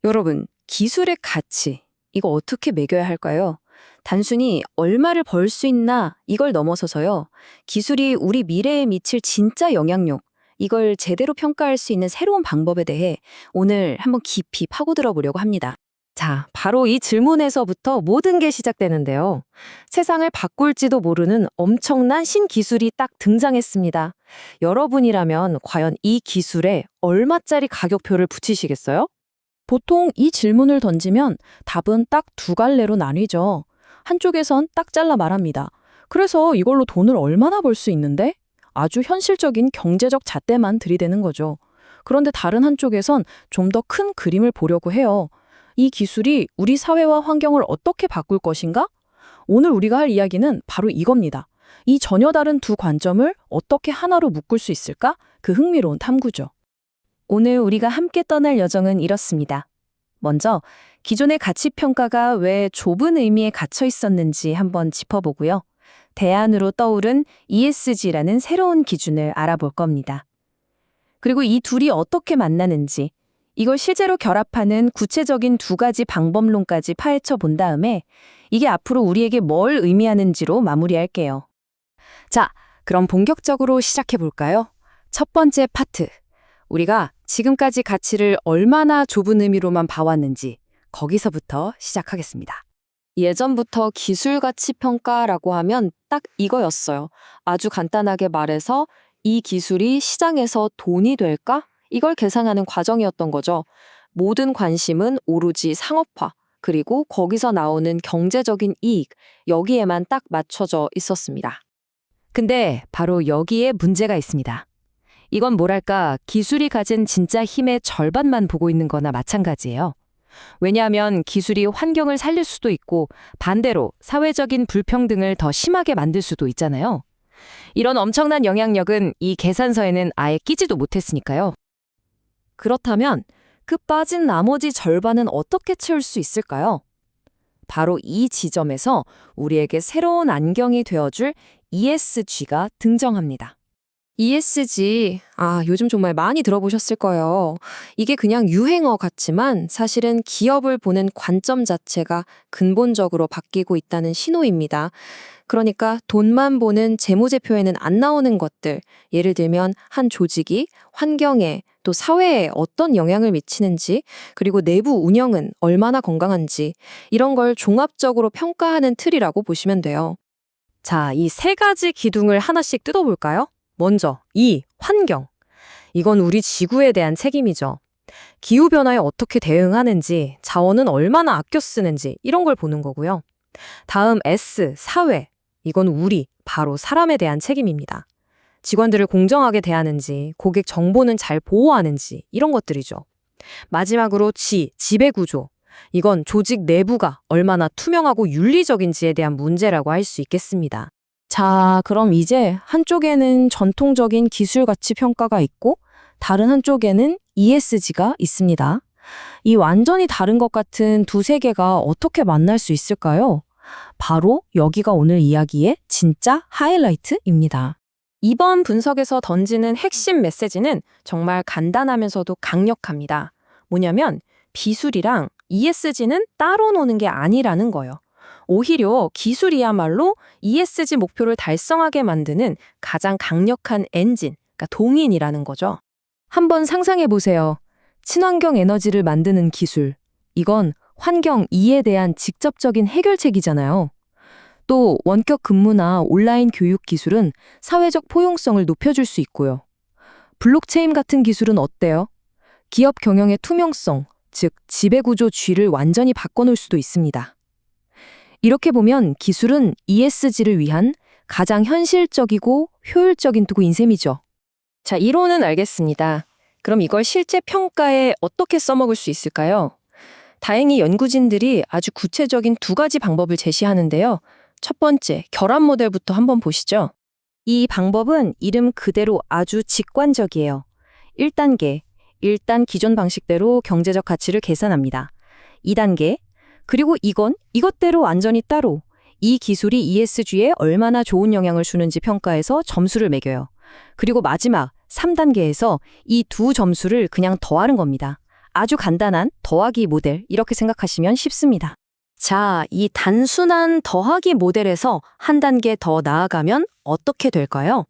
여러분, 기술의 가치, 이거 어떻게 매겨야 할까요? 단순히 얼마를 벌 수 있나 이걸 넘어서서요. 기술이 우리 미래에 미칠 진짜 영향력, 이걸 제대로 평가할 수 있는 새로운 방법에 대해 오늘 한번 깊이 파고들어 보려고 합니다. 자, 바로 이 질문에서부터 모든 게 시작되는데요. 세상을 바꿀지도 모르는 엄청난 신기술이 딱 등장했습니다. 여러분이라면 과연 이 기술에 얼마짜리 가격표를 붙이시겠어요? 보통 이 질문을 던지면 답은 딱 두 갈래로 나뉘죠. 한쪽에선 딱 잘라 말합니다. 그래서 이걸로 돈을 얼마나 벌 수 있는데? 아주 현실적인 경제적 잣대만 들이대는 거죠. 그런데 다른 한쪽에선 좀 더 큰 그림을 보려고 해요. 이 기술이 우리 사회와 환경을 어떻게 바꿀 것인가? 오늘 우리가 할 이야기는 바로 이겁니다. 이 전혀 다른 두 관점을 어떻게 하나로 묶을 수 있을까? 그 흥미로운 탐구죠. 오늘 우리가 함께 떠날 여정은 이렇습니다. 먼저 기존의 가치 평가가 왜 좁은 의미에 갇혀 있었는지 한번 짚어보고요. 대안으로 떠오른 ESG라는 새로운 기준을 알아볼 겁니다. 그리고 이 둘이 어떻게 만나는지, 이걸 실제로 결합하는 구체적인 두 가지 방법론까지 파헤쳐 본 다음에 이게 앞으로 우리에게 뭘 의미하는지로 마무리할게요. 자, 그럼 본격적으로 시작해 볼까요? 첫 번째 파트. 우리가 지금까지 가치를 얼마나 좁은 의미로만 봐왔는지 거기서부터 시작하겠습니다. 예전부터 기술 가치 평가라고 하면 딱 이거였어요. 아주 간단하게 말해서 이 기술이 시장에서 돈이 될까? 이걸 계산하는 과정이었던 거죠. 모든 관심은 오로지 상업화, 그리고 거기서 나오는 경제적인 이익, 여기에만 딱 맞춰져 있었습니다. 근데 바로 여기에 문제가 있습니다. 이건 뭐랄까, 기술이 가진 진짜 힘의 절반만 보고 있는 거나 마찬가지예요. 왜냐하면 기술이 환경을 살릴 수도 있고 반대로 사회적인 불평등을 더 심하게 만들 수도 있잖아요. 이런 엄청난 영향력은 이 계산서에는 아예 끼지도 못했으니까요. 그렇다면 그 빠진 나머지 절반은 어떻게 채울 수 있을까요? 바로 이 지점에서 우리에게 새로운 안경이 되어줄 ESG가 등장합니다. ESG, 요즘 정말 많이 들어보셨을 거예요. 이게 그냥 유행어 같지만 사실은 기업을 보는 관점 자체가 근본적으로 바뀌고 있다는 신호입니다. 그러니까 돈만 보는 재무제표에는 안 나오는 것들, 예를 들면 한 조직이 환경에 또 사회에 어떤 영향을 미치는지, 그리고 내부 운영은 얼마나 건강한지, 이런 걸 종합적으로 평가하는 틀이라고 보시면 돼요. 자, 이 세 가지 기둥을 하나씩 뜯어볼까요? 먼저, 환경. 이건 우리 지구에 대한 책임이죠. 기후변화에 어떻게 대응하는지, 자원은 얼마나 아껴 쓰는지, 이런 걸 보는 거고요. 다음 사회. 이건 바로 사람에 대한 책임입니다. 직원들을 공정하게 대하는지, 고객 정보는 잘 보호하는지, 이런 것들이죠. 마지막으로 지배구조. 이건 조직 내부가 얼마나 투명하고 윤리적인지에 대한 문제라고 할 수 있겠습니다. 자, 그럼 이제 한쪽에는 전통적인 기술 가치 평가가 있고 다른 한쪽에는 ESG가 있습니다. 이 완전히 다른 것 같은 두 세계가 어떻게 만날 수 있을까요? 바로 여기가 오늘 이야기의 진짜 하이라이트입니다. 이번 분석에서 던지는 핵심 메시지는 정말 간단하면서도 강력합니다. 뭐냐면 비술이랑 ESG는 따로 노는 게 아니라는 거예요. 오히려 기술이야말로 ESG 목표를 달성하게 만드는 가장 강력한 엔진, 그러니까 동인이라는 거죠. 한번 상상해 보세요. 친환경 에너지를 만드는 기술. 이건 환경 E에 대한 직접적인 해결책이잖아요. 또 원격 근무나 온라인 교육 기술은 사회적 포용성을 높여줄 수 있고요. 블록체인 같은 기술은 어때요? 기업 경영의 투명성, 즉 지배구조 G를 완전히 바꿔놓을 수도 있습니다. 이렇게 보면 기술은 ESG를 위한 가장 현실적이고 효율적인 도구인 셈이죠. 자, 이론은 알겠습니다. 그럼 이걸 실제 평가에 어떻게 써먹을 수 있을까요? 다행히 연구진들이 아주 구체적인 두 가지 방법을 제시하는데요. 첫 번째, 결합 모델부터 한번 보시죠. 이 방법은 이름 그대로 아주 직관적이에요. 1단계, 일단 기존 방식대로 경제적 가치를 계산합니다. 2단계, 그리고 이것대로 완전히 따로 이 기술이 ESG에 얼마나 좋은 영향을 주는지 평가해서 점수를 매겨요. 그리고 마지막 3단계에서 이 두 점수를 그냥 더하는 겁니다. 아주 간단한 더하기 모델 이렇게 생각하시면 쉽습니다. 자, 이 단순한 더하기 모델에서 한 단계 더 나아가면 어떻게 될까요?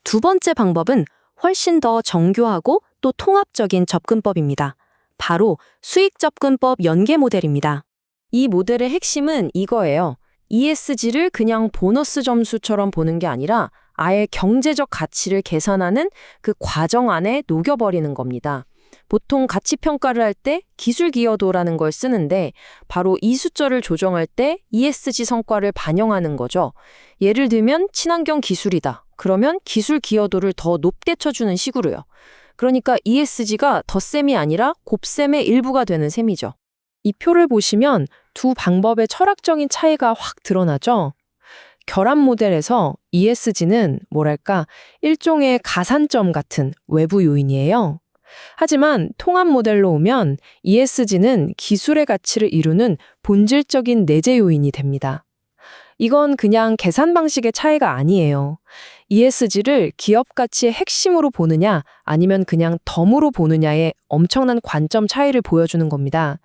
두 번째 방법은 훨씬 더 정교하고 또 통합적인 접근법입니다. 바로 수익 접근법 연계 모델입니다. 이 모델의 핵심은 이거예요. ESG를 그냥 보너스 점수처럼 보는 게 아니라 아예 경제적 가치를 계산하는 그 과정 안에 녹여버리는 겁니다. 보통 가치 평가를 할 때 기술 기여도라는 걸 쓰는데 바로 이 숫자를 조정할 때 ESG 성과를 반영하는 거죠. 예를 들면 친환경 기술이다. 그러면 기술 기여도를 더 높게 쳐주는 식으로요. 그러니까 ESG가 덧셈이 아니라 곱셈의 일부가 되는 셈이죠. 이 표를 보시면 두 방법의 철학적인 차이가 확 드러나죠. 결합 모델에서 ESG는 뭐랄까 일종의 가산점 같은 외부 요인이에요. 하지만 통합 모델로 오면 ESG는 기술의 가치를 이루는 본질적인 내재 요인이 됩니다. 이건 그냥 계산 방식의 차이가 아니에요. ESG를 기업 가치의 핵심으로 보느냐 아니면 그냥 덤으로 보느냐의 엄청난 관점 차이를 보여주는 겁니다.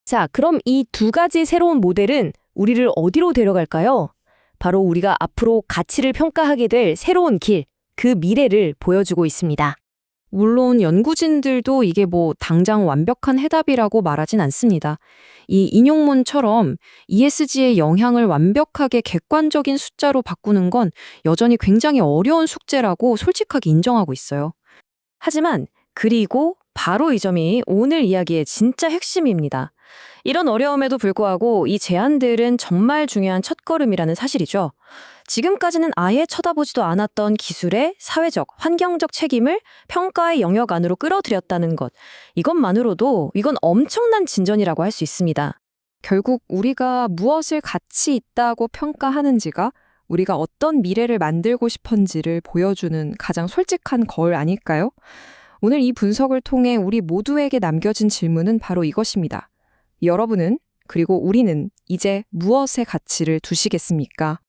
자, 그럼 이 두 가지 새로운 모델은 우리를 어디로 데려갈까요? 바로 우리가 앞으로 가치를 평가하게 될 새로운 길, 그 미래를 보여주고 있습니다. 물론 연구진들도 이게 당장 완벽한 해답이라고 말하진 않습니다. 이 인용문처럼 ESG의 영향을 완벽하게 객관적인 숫자로 바꾸는 건 여전히 굉장히 어려운 숙제라고 솔직하게 인정하고 있어요. 하지만 그리고 바로 이 점이 오늘 이야기의 진짜 핵심입니다. 이런 어려움에도 불구하고 이 제안들은 정말 중요한 첫걸음이라는 사실이죠. 지금까지는 아예 쳐다보지도 않았던 기술의 사회적, 환경적 책임을 평가의 영역 안으로 끌어들였다는 것. 이것만으로도 이건 엄청난 진전이라고 할 수 있습니다. 결국 우리가 무엇을 가치 있다고 평가하는지가 우리가 어떤 미래를 만들고 싶은지를 보여주는 가장 솔직한 거울 아닐까요? 오늘 이 분석을 통해 우리 모두에게 남겨진 질문은 바로 이것입니다. 여러분은, 그리고 우리는 이제 무엇의 가치를 두시겠습니까?